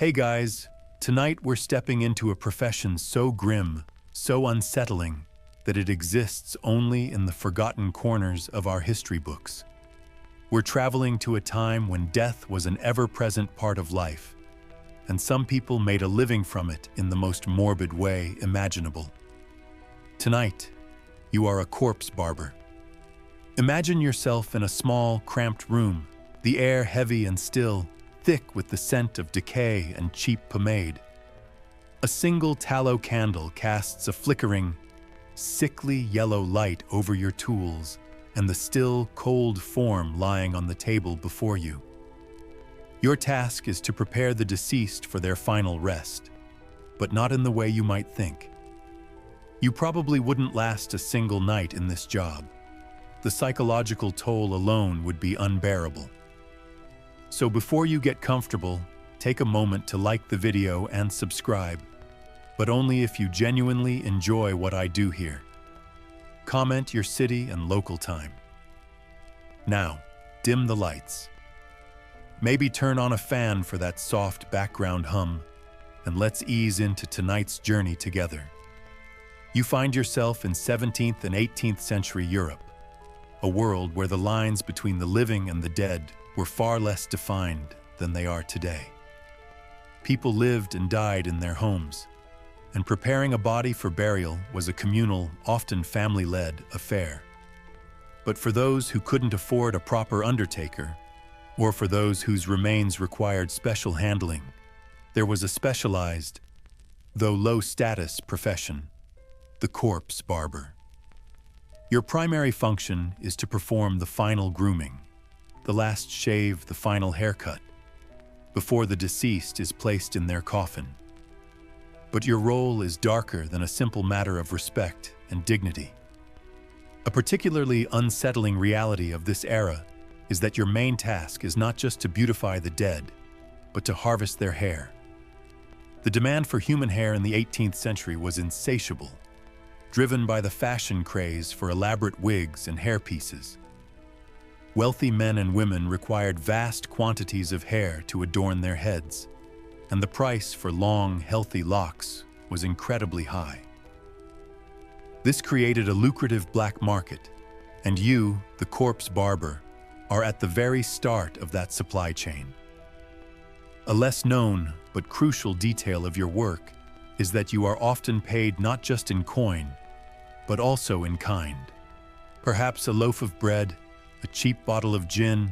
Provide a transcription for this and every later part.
Hey guys, tonight we're stepping into a profession so grim, so unsettling, that it exists only in the forgotten corners of our history books. We're traveling to a time when death was an ever-present part of life, and some people made a living from it in the most morbid way imaginable. Tonight, you are a corpse barber. Imagine yourself in a small, cramped room, the air heavy and still, thick with the scent of decay and cheap pomade. A single tallow candle casts a flickering, sickly yellow light over your tools and the still, cold form lying on the table before you. Your task is to prepare the deceased for their final rest, but not in the way you might think. You probably wouldn't last a single night in this job. The psychological toll alone would be unbearable. So before you get comfortable, take a moment to like the video and subscribe, but only if you genuinely enjoy what I do here. Comment your city and local time. Now, dim the lights. Maybe turn on a fan for that soft background hum, and let's ease into tonight's journey together. You find yourself in 17th and 18th century Europe, a world where the lines between the living and the dead were far less defined than they are today. People lived and died in their homes, and preparing a body for burial was a communal, often family-led affair. But for those who couldn't afford a proper undertaker, or for those whose remains required special handling, there was a specialized, though low-status profession: the corpse barber. Your primary function is to perform the final grooming, the last shave, the final haircut, before the deceased is placed in their coffin. But your role is darker than a simple matter of respect and dignity. A particularly unsettling reality of this era is that your main task is not just to beautify the dead, but to harvest their hair. The demand for human hair in the 18th century was insatiable, driven by the fashion craze for elaborate wigs and hairpieces. Wealthy men and women required vast quantities of hair to adorn their heads, and the price for long, healthy locks was incredibly high. This created a lucrative black market, and you, the corpse barber, are at the very start of that supply chain. A less known but crucial detail of your work is that you are often paid not just in coin, but also in kind. Perhaps a loaf of bread, a cheap bottle of gin,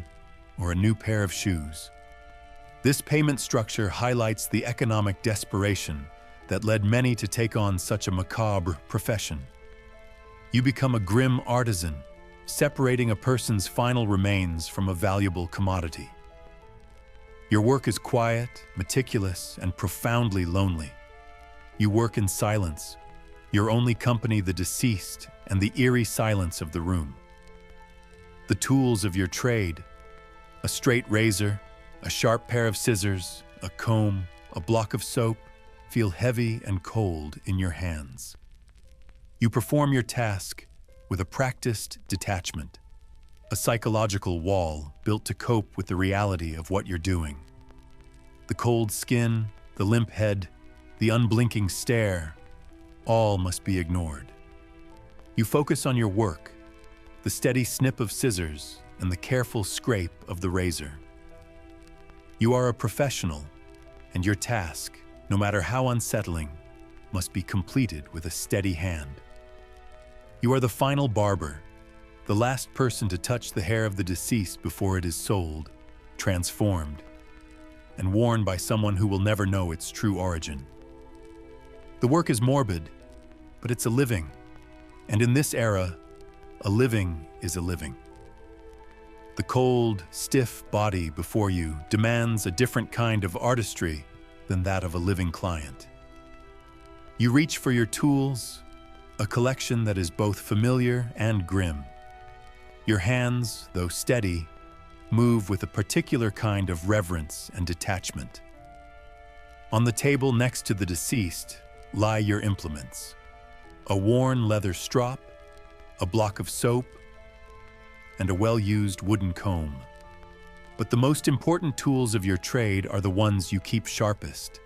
or a new pair of shoes. This payment structure highlights the economic desperation that led many to take on such a macabre profession. You become a grim artisan, separating a person's final remains from a valuable commodity. Your work is quiet, meticulous, and profoundly lonely. You work in silence, your only company the deceased and the eerie silence of the room. The tools of your trade, a straight razor, a sharp pair of scissors, a comb, a block of soap, feel heavy and cold in your hands. You perform your task with a practiced detachment, a psychological wall built to cope with the reality of what you're doing. The cold skin, the limp head, the unblinking stare, all must be ignored. You focus on your work, the steady snip of scissors and the careful scrape of the razor. You are a professional, and your task, no matter how unsettling, must be completed with a steady hand. You are the final barber, the last person to touch the hair of the deceased before it is sold, transformed, and worn by someone who will never know its true origin. The work is morbid, but it's a living, and in this era, a living is a living. The cold, stiff body before you demands a different kind of artistry than that of a living client. You reach for your tools, a collection that is both familiar and grim. Your hands, though steady, move with a particular kind of reverence and detachment. On the table next to the deceased lie your implements: a worn leather strop, a block of soap, and a well-used wooden comb. But the most important tools of your trade are the ones you keep sharpest.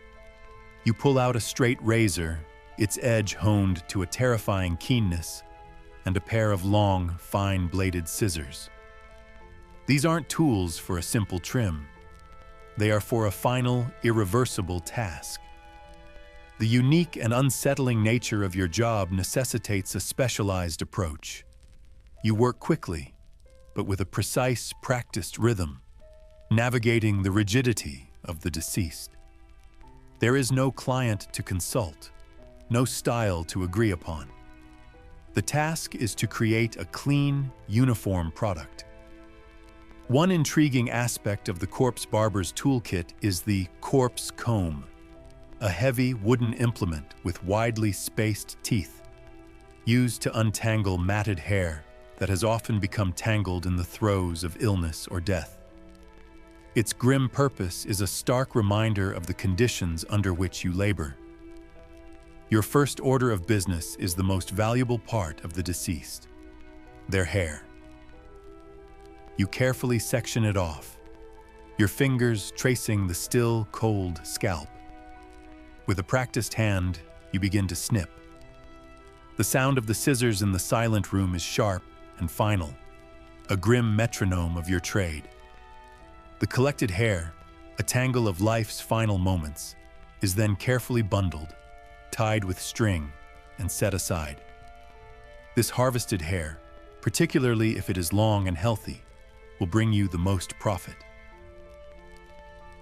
You pull out a straight razor, its edge honed to a terrifying keenness, and a pair of long, fine-bladed scissors. These aren't tools for a simple trim. They are for a final, irreversible task. The unique and unsettling nature of your job necessitates a specialized approach. You work quickly, but with a precise, practiced rhythm, navigating the rigidity of the deceased. There is no client to consult, no style to agree upon. The task is to create a clean, uniform product. One intriguing aspect of the corpse barber's toolkit is the corpse comb, a heavy wooden implement with widely spaced teeth, used to untangle matted hair that has often become tangled in the throes of illness or death. Its grim purpose is a stark reminder of the conditions under which you labor. Your first order of business is the most valuable part of the deceased, their hair. You carefully section it off, your fingers tracing the still, cold scalp. With a practiced hand, you begin to snip. The sound of the scissors in the silent room is sharp and final, a grim metronome of your trade. The collected hair, a tangle of life's final moments, is then carefully bundled, tied with string, and set aside. This harvested hair, particularly if it is long and healthy, will bring you the most profit.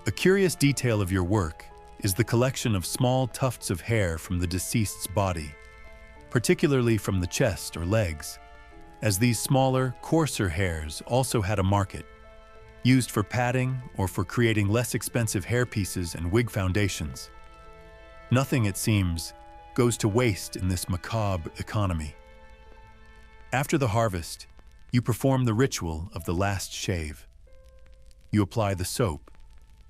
A curious detail of your work is the collection of small tufts of hair from the deceased's body, particularly from the chest or legs, as these smaller, coarser hairs also had a market, used for padding or for creating less expensive hairpieces and wig foundations. Nothing, it seems, goes to waste in this macabre economy. After the harvest, you perform the ritual of the last shave. You apply the soap,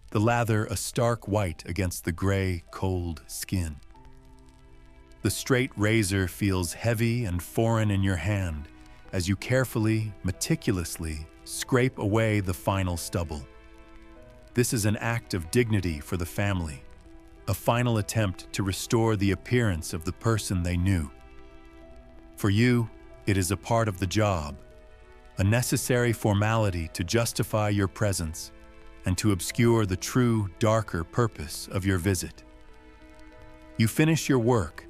the lather a stark white against the gray, cold skin. The straight razor feels heavy and foreign in your hand as you carefully, meticulously scrape away the final stubble. This is an act of dignity for the family, a final attempt to restore the appearance of the person they knew. For you, it is a part of the job, a necessary formality to justify your presence and to obscure the true, darker purpose of your visit. You finish your work,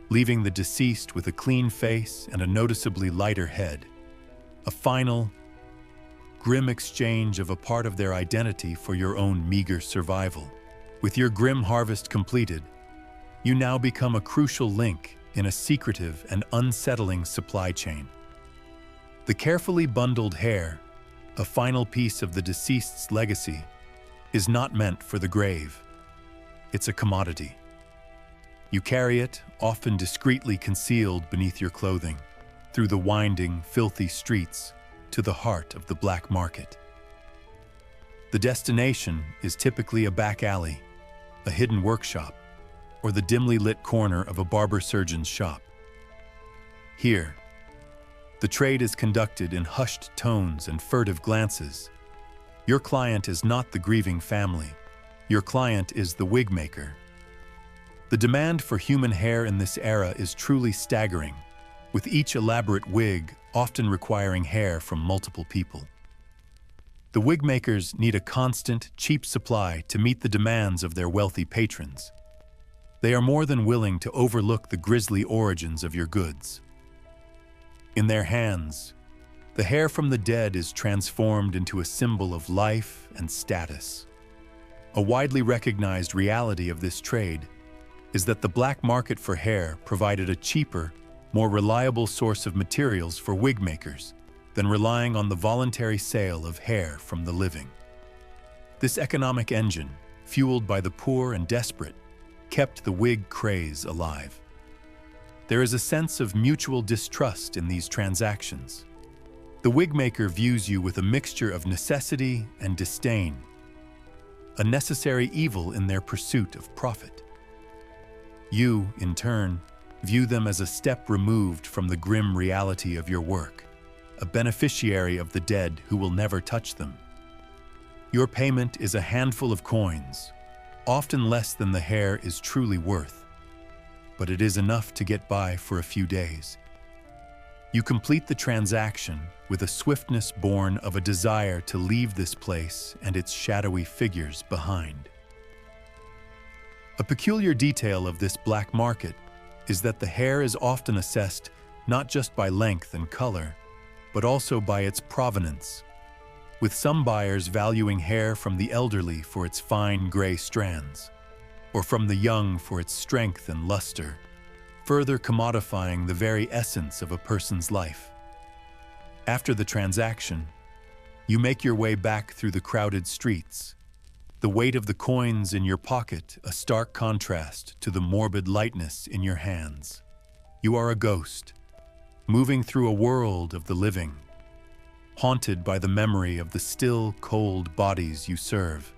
leaving the deceased with a clean face and a noticeably lighter head, a final, grim exchange of a part of their identity for your own meager survival. With your grim harvest completed, you now become a crucial link in a secretive and unsettling supply chain. The carefully bundled hair, a final piece of the deceased's legacy, is not meant for the grave. It's a commodity. You carry it, often discreetly concealed beneath your clothing, through the winding, filthy streets to the heart of the black market. The destination is typically a back alley, a hidden workshop, or the dimly lit corner of a barber surgeon's shop. Here, the trade is conducted in hushed tones and furtive glances. Your client is not the grieving family. Your client is the wig maker. The demand for human hair in this era is truly staggering, with each elaborate wig often requiring hair from multiple people. The wig makers need a constant, cheap supply to meet the demands of their wealthy patrons. They are more than willing to overlook the grisly origins of your goods. In their hands, the hair from the dead is transformed into a symbol of life and status. A widely recognized reality of this trade is that the black market for hair provided a cheaper, more reliable source of materials for wig makers than relying on the voluntary sale of hair from the living. This economic engine, fueled by the poor and desperate, kept the wig craze alive. There is a sense of mutual distrust in these transactions. The wig maker views you with a mixture of necessity and disdain, a necessary evil in their pursuit of profit. You, in turn, view them as a step removed from the grim reality of your work, a beneficiary of the dead who will never touch them. Your payment is a handful of coins, often less than the hair is truly worth, but it is enough to get by for a few days. You complete the transaction with a swiftness born of a desire to leave this place and its shadowy figures behind. A peculiar detail of this black market is that the hair is often assessed not just by length and color, but also by its provenance, with some buyers valuing hair from the elderly for its fine gray strands, or from the young for its strength and luster, further commodifying the very essence of a person's life. After the transaction, you make your way back through the crowded streets, the weight of the coins in your pocket a stark contrast to the morbid lightness in your hands. You are a ghost, moving through a world of the living, haunted by the memory of the still, cold bodies you serve.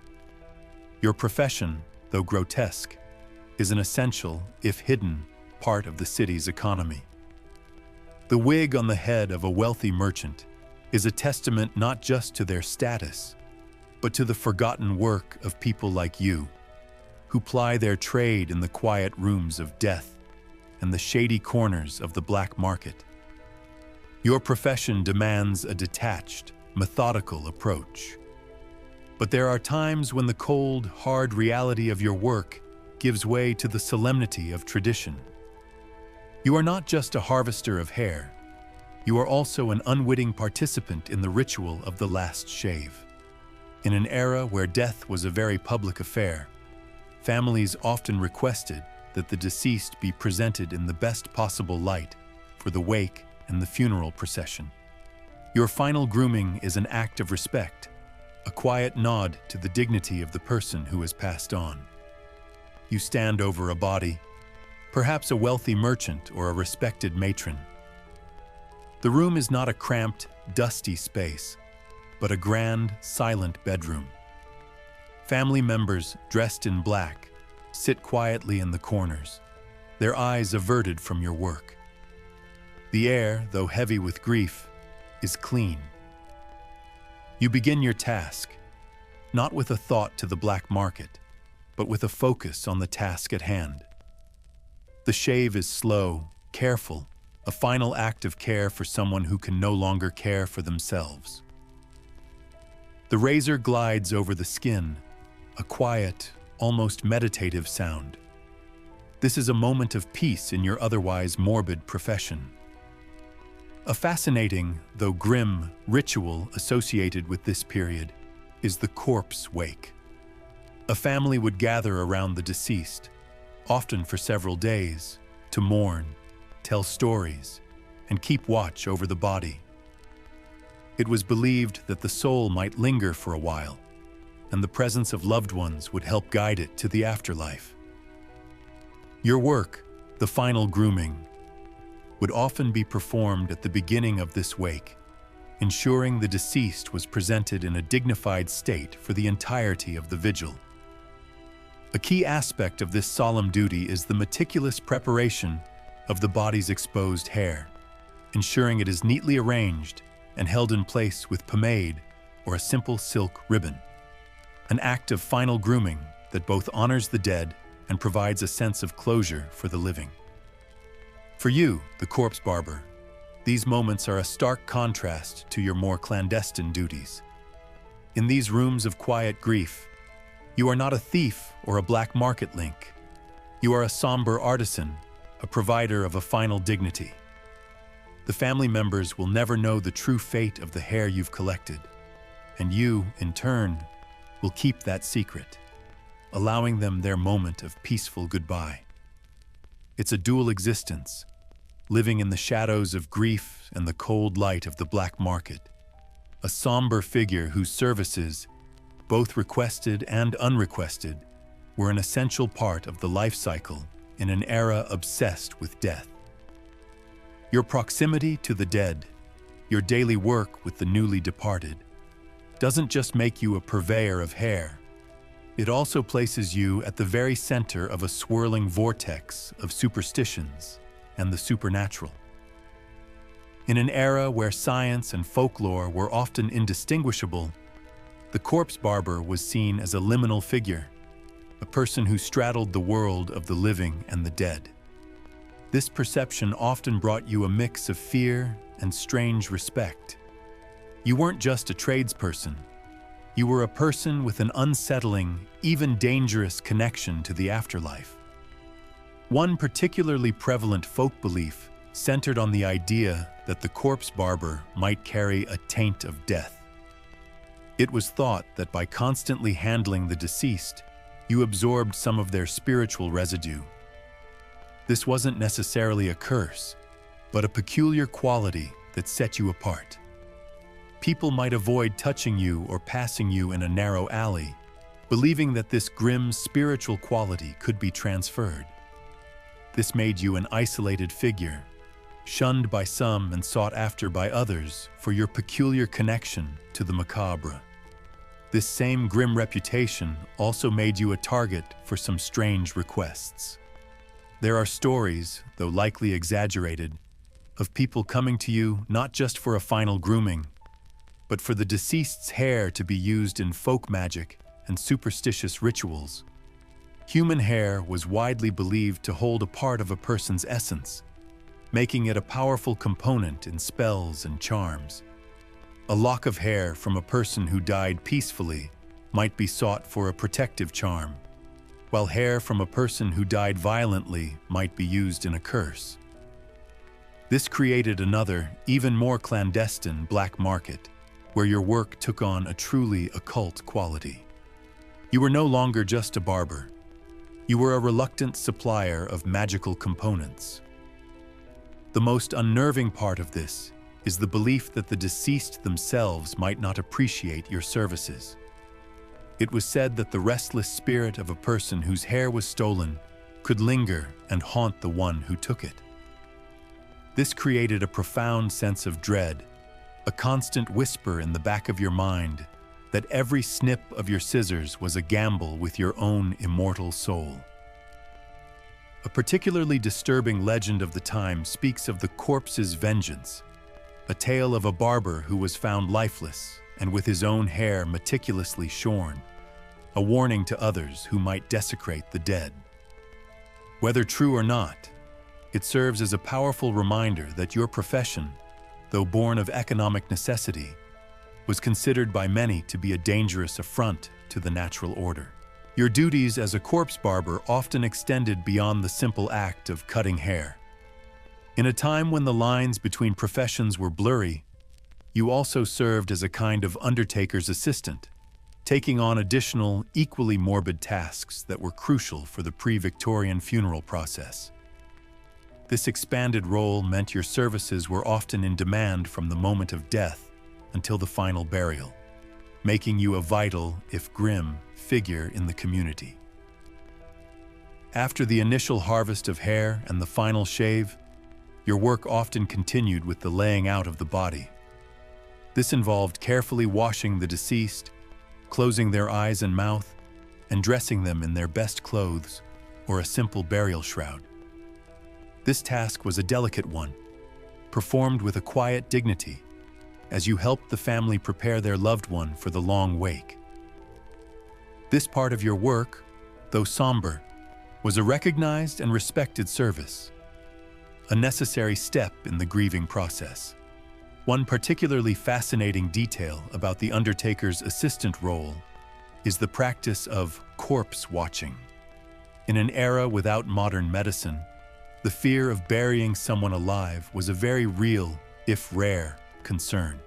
Your profession, though grotesque, is an essential, if hidden, part of the city's economy. The wig on the head of a wealthy merchant is a testament not just to their status, but to the forgotten work of people like you, who ply their trade in the quiet rooms of death and the shady corners of the black market. Your profession demands a detached, methodical approach. But there are times when the cold, hard reality of your work gives way to the solemnity of tradition. You are not just a harvester of hair, you are also an unwitting participant in the ritual of the last shave. In an era where death was a very public affair, families often requested that the deceased be presented in the best possible light for the wake and the funeral procession. Your final grooming is an act of respect, a quiet nod to the dignity of the person who has passed on. You stand over a body, perhaps a wealthy merchant or a respected matron. The room is not a cramped, dusty space, but a grand, silent bedroom. Family members dressed in black sit quietly in the corners, their eyes averted from your work. The air, though heavy with grief, is clean. You begin your task, not with a thought to the black market, but with a focus on the task at hand. The shave is slow, careful, a final act of care for someone who can no longer care for themselves. The razor glides over the skin, a quiet, almost meditative sound. This is a moment of peace in your otherwise morbid profession. A fascinating, though grim, ritual associated with this period is the corpse wake. A family would gather around the deceased, often for several days, to mourn, tell stories, and keep watch over the body. It was believed that the soul might linger for a while, and the presence of loved ones would help guide it to the afterlife. Your work, the final grooming, would often be performed at the beginning of this wake, ensuring the deceased was presented in a dignified state for the entirety of the vigil. A key aspect of this solemn duty is the meticulous preparation of the body's exposed hair, ensuring it is neatly arranged and held in place with pomade or a simple silk ribbon. An act of final grooming that both honors the dead and provides a sense of closure for the living. For you, the corpse barber, these moments are a stark contrast to your more clandestine duties. In these rooms of quiet grief, you are not a thief or a black market link. You are a somber artisan, a provider of a final dignity. The family members will never know the true fate of the hair you've collected, and you, in turn, will keep that secret, allowing them their moment of peaceful goodbye. It's a dual existence, living in the shadows of grief and the cold light of the black market, a somber figure whose services, both requested and unrequested, were an essential part of the life cycle in an era obsessed with death. Your proximity to the dead, your daily work with the newly departed, doesn't just make you a purveyor of hair. It also places you at the very center of a swirling vortex of superstitions and the supernatural. In an era where science and folklore were often indistinguishable, The corpse barber was seen as a liminal figure, a person who straddled the world of the living and the dead. This perception often brought you a mix of fear and strange respect. You weren't just a tradesperson. You were a person with an unsettling, even dangerous connection to the afterlife. One particularly prevalent folk belief centered on the idea that the corpse barber might carry a taint of death. It was thought that by constantly handling the deceased, you absorbed some of their spiritual residue. This wasn't necessarily a curse, but a peculiar quality that set you apart. People might avoid touching you or passing you in a narrow alley, believing that this grim spiritual quality could be transferred. This made you an isolated figure, shunned by some and sought after by others for your peculiar connection to the macabre. This same grim reputation also made you a target for some strange requests. There are stories, though likely exaggerated, of people coming to you not just for a final grooming, but for the deceased's hair to be used in folk magic and superstitious rituals. Human hair was widely believed to hold a part of a person's essence, making it a powerful component in spells and charms. A lock of hair from a person who died peacefully might be sought for a protective charm, while hair from a person who died violently might be used in a curse. This created another, even more clandestine black market, where your work took on a truly occult quality. You were no longer just a barber. You were a reluctant supplier of magical components. The most unnerving part of this is the belief that the deceased themselves might not appreciate your services. It was said that the restless spirit of a person whose hair was stolen could linger and haunt the one who took it. This created a profound sense of dread, a constant whisper in the back of your mind that every snip of your scissors was a gamble with your own immortal soul. A particularly disturbing legend of the time speaks of the corpse's vengeance, a tale of a barber who was found lifeless and with his own hair meticulously shorn, a warning to others who might desecrate the dead. Whether true or not, it serves as a powerful reminder that your profession, though born of economic necessity, was considered by many to be a dangerous affront to the natural order. Your duties as a corpse barber often extended beyond the simple act of cutting hair. In a time when the lines between professions were blurry, you also served as a kind of undertaker's assistant, taking on additional, equally morbid tasks that were crucial for the pre-Victorian funeral process. This expanded role meant your services were often in demand from the moment of death until the final burial, making you a vital, if grim, figure in the community. After the initial harvest of hair and the final shave, your work often continued with the laying out of the body. This involved carefully washing the deceased, closing their eyes and mouth, and dressing them in their best clothes or a simple burial shroud. This task was a delicate one, performed with a quiet dignity, as you helped the family prepare their loved one for the long wake. This part of your work, though somber, was a recognized and respected service, a necessary step in the grieving process. One particularly fascinating detail about the undertaker's assistant role is the practice of corpse watching. In an era without modern medicine, the fear of burying someone alive was a very real, if rare, concern.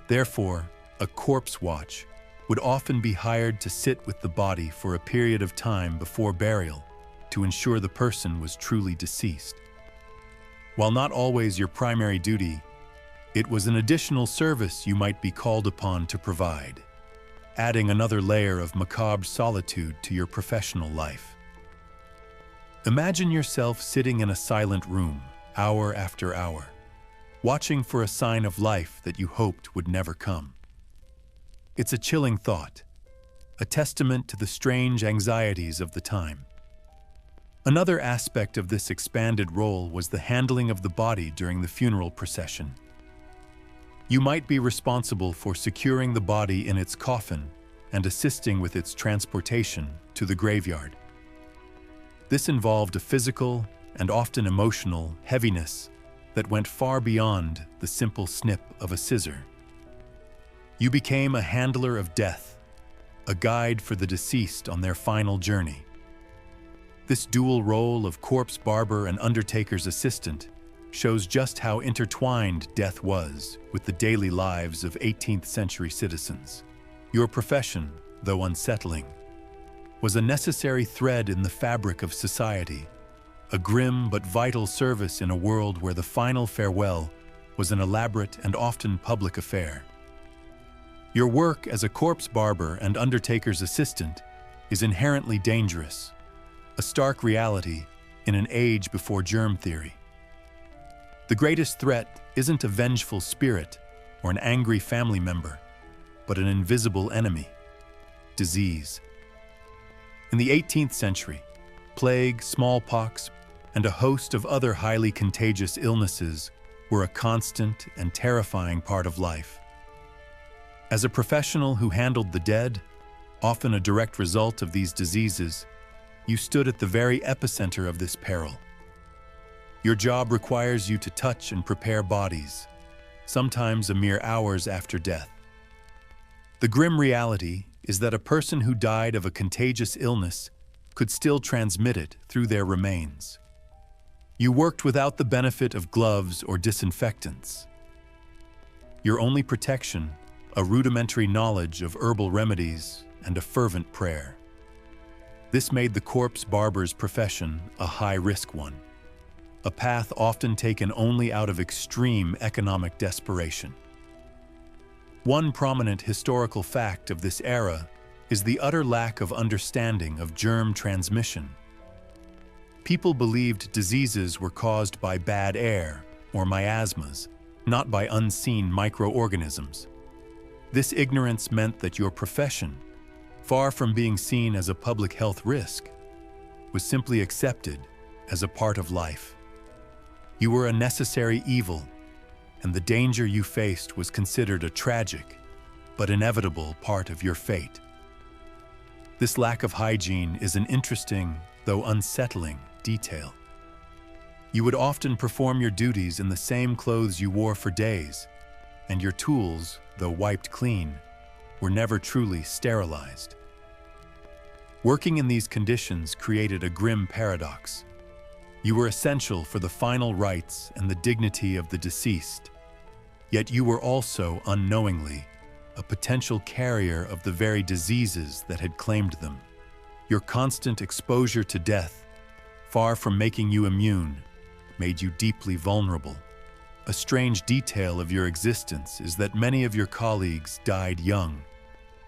Therefore, a corpse watch would often be hired to sit with the body for a period of time before burial to ensure the person was truly deceased. While not always your primary duty, it was an additional service you might be called upon to provide, adding another layer of macabre solitude to your professional life. Imagine yourself sitting in a silent room, hour after hour, watching for a sign of life that you hoped would never come. It's a chilling thought, a testament to the strange anxieties of the time. Another aspect of this expanded role was the handling of the body during the funeral procession. You might be responsible for securing the body in its coffin and assisting with its transportation to the graveyard. This involved a physical and often emotional heaviness that went far beyond the simple snip of a scissor. You became a handler of death, a guide for the deceased on their final journey. This dual role of corpse barber and undertaker's assistant shows just how intertwined death was with the daily lives of 18th century citizens. Your profession, though unsettling, was a necessary thread in the fabric of society, a grim but vital service in a world where the final farewell was an elaborate and often public affair. Your work as a corpse barber and undertaker's assistant is inherently dangerous, a stark reality in an age before germ theory. The greatest threat isn't a vengeful spirit or an angry family member, but an invisible enemy: disease. In the 18th century, plague, smallpox, and a host of other highly contagious illnesses were a constant and terrifying part of life. As a professional who handled the dead, often a direct result of these diseases, you stood at the very epicenter of this peril. Your job requires you to touch and prepare bodies, sometimes a mere hours after death. The grim reality is that a person who died of a contagious illness could still transmit it through their remains. You worked without the benefit of gloves or disinfectants. Your only protection, a rudimentary knowledge of herbal remedies and a fervent prayer. This made the corpse barber's profession a high-risk one, a path often taken only out of extreme economic desperation. One prominent historical fact of this era is the utter lack of understanding of germ transmission. People believed diseases were caused by bad air or miasmas, not by unseen microorganisms. This ignorance meant that your profession, far from being seen as a public health risk, was simply accepted as a part of life. You were a necessary evil, and the danger you faced was considered a tragic, but inevitable part of your fate. This lack of hygiene is an interesting, though unsettling, detail. You would often perform your duties in the same clothes you wore for days, and your tools, though wiped clean, were never truly sterilized. Working in these conditions created a grim paradox. You were essential for the final rites and the dignity of the deceased, yet you were also, unknowingly, a potential carrier of the very diseases that had claimed them. Your constant exposure to death, far from making you immune, made you deeply vulnerable. A strange detail of your existence is that many of your colleagues died young,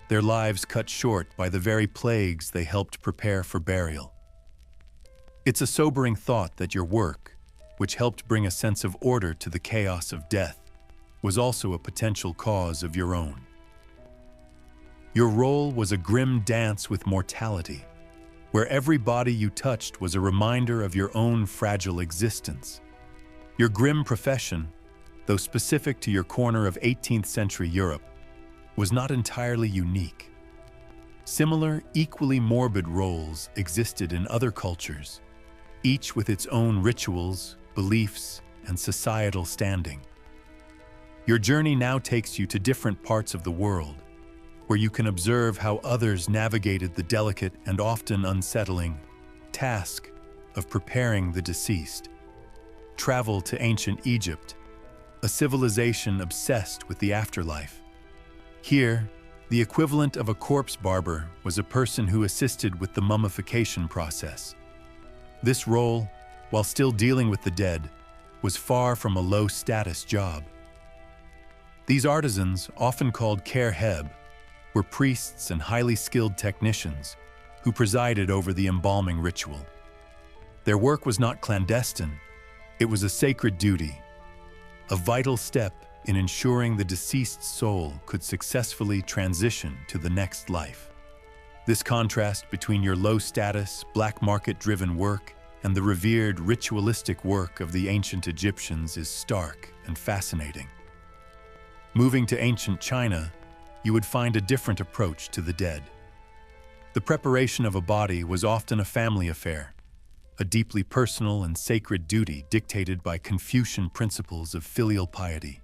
their lives cut short by the very plagues they helped prepare for burial. It's a sobering thought that your work, which helped bring a sense of order to the chaos of death, was also a potential cause of your own. Your role was a grim dance with mortality, where every body you touched was a reminder of your own fragile existence. Your grim profession, though specific to your corner of 18th century Europe, was not entirely unique. Similar, equally morbid roles existed in other cultures, each with its own rituals, beliefs, and societal standing. Your journey now takes you to different parts of the world, where you can observe how others navigated the delicate and often unsettling task of preparing the deceased. Travel to ancient Egypt, a civilization obsessed with the afterlife. Here, the equivalent of a corpse barber was a person who assisted with the mummification process. This role, while still dealing with the dead, was far from a low-status job. These artisans, often called kerheb, were priests and highly skilled technicians who presided over the embalming ritual. Their work was not clandestine, it was a sacred duty, a vital step in ensuring the deceased's soul could successfully transition to the next life. This contrast between your low-status, black market-driven work and the revered ritualistic work of the ancient Egyptians is stark and fascinating. Moving to ancient China, you would find a different approach to the dead. The preparation of a body was often a family affair, a deeply personal and sacred duty dictated by Confucian principles of filial piety.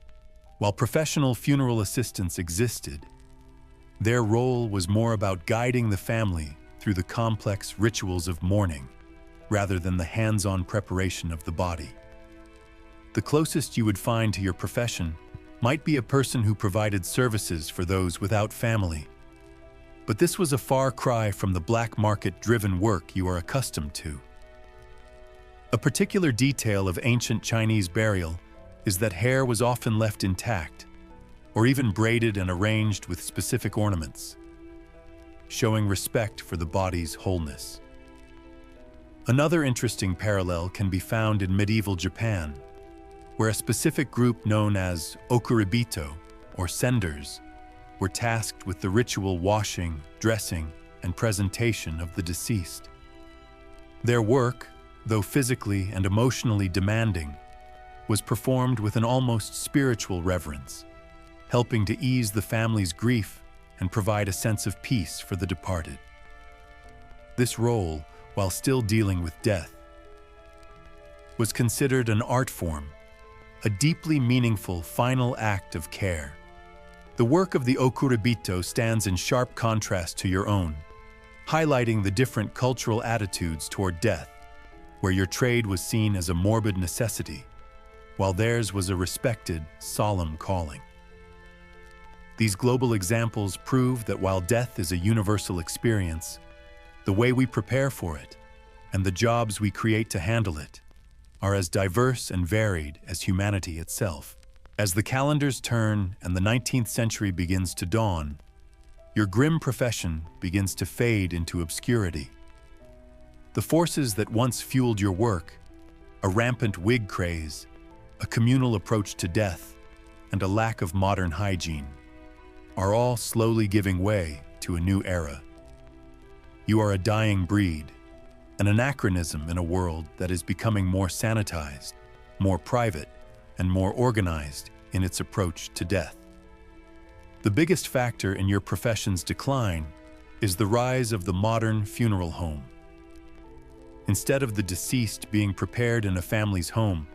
While professional funeral assistants existed, their role was more about guiding the family through the complex rituals of mourning, rather than the hands-on preparation of the body. The closest you would find to your profession might be a person who provided services for those without family. But this was a far cry from the black market-driven work you are accustomed to. A particular detail of ancient Chinese burial is that hair was often left intact, or even braided and arranged with specific ornaments, showing respect for the body's wholeness. Another interesting parallel can be found in medieval Japan, where a specific group known as okuribito, or senders, were tasked with the ritual washing, dressing, and presentation of the deceased. Their work, though physically and emotionally demanding, was performed with an almost spiritual reverence, helping to ease the family's grief and provide a sense of peace for the departed. This role, while still dealing with death, was considered an art form, a deeply meaningful final act of care. The work of the okuribito stands in sharp contrast to your own, highlighting the different cultural attitudes toward death, where your trade was seen as a morbid necessity, while theirs was a respected, solemn calling. These global examples prove that while death is a universal experience, the way we prepare for it and the jobs we create to handle it are as diverse and varied as humanity itself. As the calendars turn and the 19th century begins to dawn, your grim profession begins to fade into obscurity. The forces that once fueled your work, a rampant wig craze, a communal approach to death, and a lack of modern hygiene, are all slowly giving way to a new era. You are a dying breed, an anachronism in a world that is becoming more sanitized, more private, and more organized in its approach to death. The biggest factor in your profession's decline is the rise of the modern funeral home. Instead of the deceased being prepared in a family's home,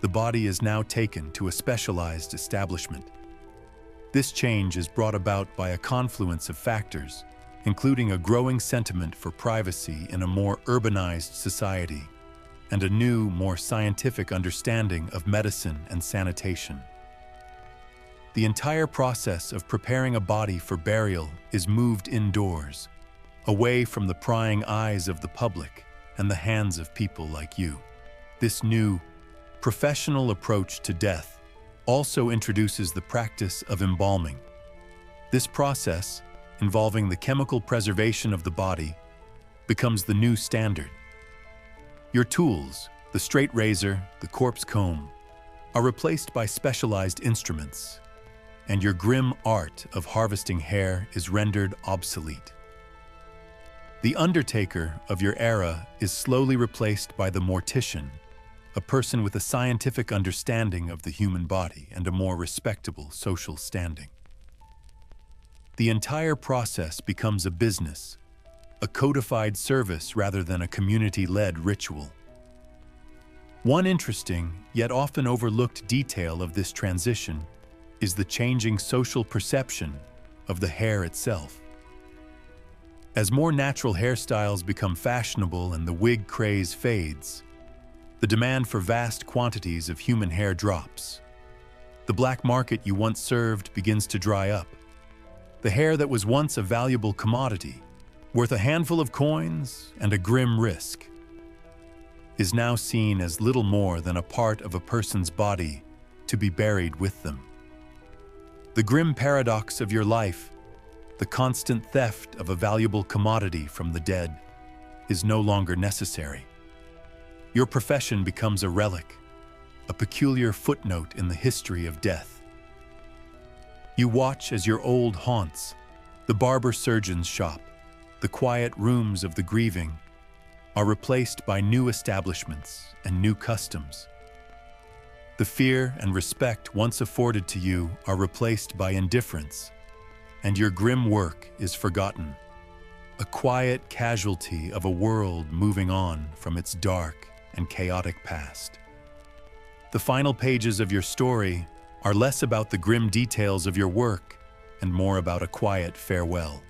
the body is now taken to a specialized establishment. This change is brought about by a confluence of factors, including a growing sentiment for privacy in a more urbanized society, and a new, more scientific understanding of medicine and sanitation. The entire process of preparing a body for burial is moved indoors, away from the prying eyes of the public and the hands of people like you. This new, professional approach to death also introduces the practice of embalming. This process, involving the chemical preservation of the body, becomes the new standard. Your tools, the straight razor, the corpse comb, are replaced by specialized instruments, and your grim art of harvesting hair is rendered obsolete. The undertaker of your era is slowly replaced by the mortician, a person with a scientific understanding of the human body and a more respectable social standing. The entire process becomes a business, a codified service rather than a community-led ritual. One interesting, yet often overlooked detail of this transition is the changing social perception of the hair itself. As more natural hairstyles become fashionable and the wig craze fades, the demand for vast quantities of human hair drops. The black market you once served begins to dry up. The hair that was once a valuable commodity, worth a handful of coins and a grim risk, is now seen as little more than a part of a person's body to be buried with them. The grim paradox of your life, the constant theft of a valuable commodity from the dead, is no longer necessary. Your profession becomes a relic, a peculiar footnote in the history of death. You watch as your old haunts, the barber surgeon's shop, the quiet rooms of the grieving, are replaced by new establishments and new customs. The fear and respect once afforded to you are replaced by indifference, and your grim work is forgotten, a quiet casualty of a world moving on from its dark and chaotic past. The final pages of your story are less about the grim details of your work and more about a quiet farewell.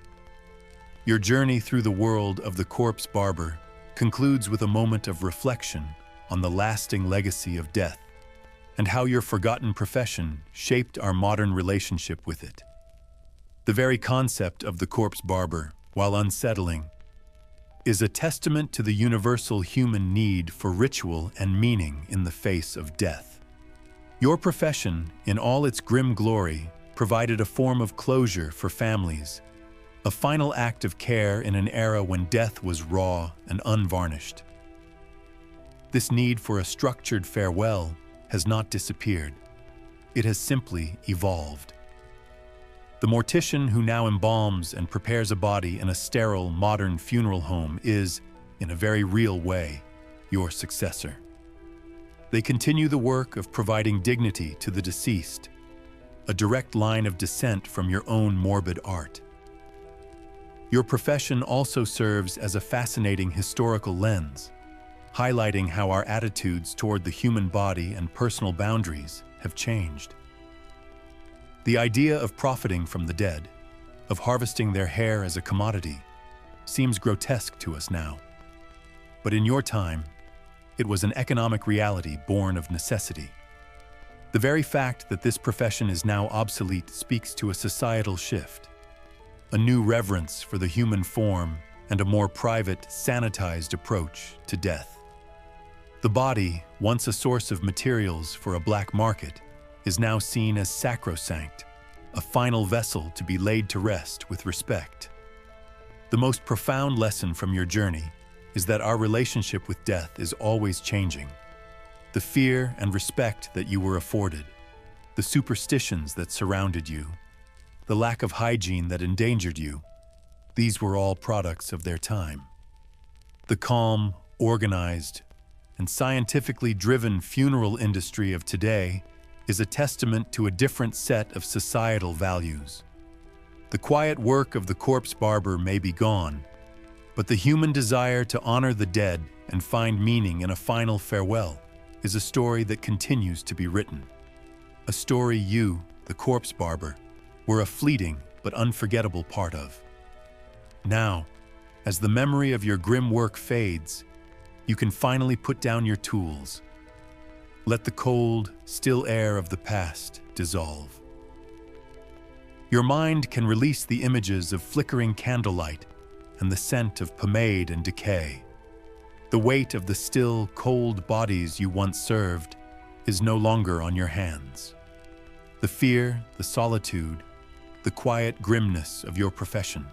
Your journey through the world of the corpse barber concludes with a moment of reflection on the lasting legacy of death and how your forgotten profession shaped our modern relationship with it. The very concept of the corpse barber, while unsettling, is a testament to the universal human need for ritual and meaning in the face of death. Your profession, in all its grim glory, provided a form of closure for families, a final act of care in an era when death was raw and unvarnished. This need for a structured farewell has not disappeared. It has simply evolved. The mortician who now embalms and prepares a body in a sterile, modern funeral home is, in a very real way, your successor. They continue the work of providing dignity to the deceased, a direct line of descent from your own morbid art. Your profession also serves as a fascinating historical lens, highlighting how our attitudes toward the human body and personal boundaries have changed. The idea of profiting from the dead, of harvesting their hair as a commodity, seems grotesque to us now. But in your time, it was an economic reality born of necessity. The very fact that this profession is now obsolete speaks to a societal shift, a new reverence for the human form and a more private, sanitized approach to death. The body, once a source of materials for a black market, is now seen as sacrosanct, a final vessel to be laid to rest with respect. The most profound lesson from your journey is that our relationship with death is always changing. The fear and respect that you were afforded, the superstitions that surrounded you, the lack of hygiene that endangered you, these were all products of their time. The calm, organized, and scientifically driven funeral industry of today is a testament to a different set of societal values. The quiet work of the corpse barber may be gone, but the human desire to honor the dead and find meaning in a final farewell is a story that continues to be written. A story you, the corpse barber, were a fleeting but unforgettable part of. Now, as the memory of your grim work fades, you can finally put down your tools. Let the cold, still air of the past dissolve. Your mind can release the images of flickering candlelight and the scent of pomade and decay. The weight of the still, cold bodies you once served is no longer on your hands. The fear, the solitude, the quiet grimness of your profession,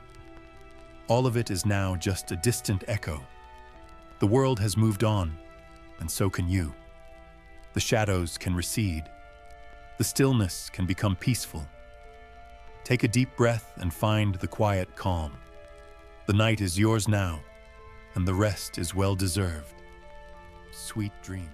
all of it is now just a distant echo. The world has moved on, and so can you. The shadows can recede. The stillness can become peaceful. Take a deep breath and find the quiet calm. The night is yours now, and the rest is well deserved. Sweet dreams.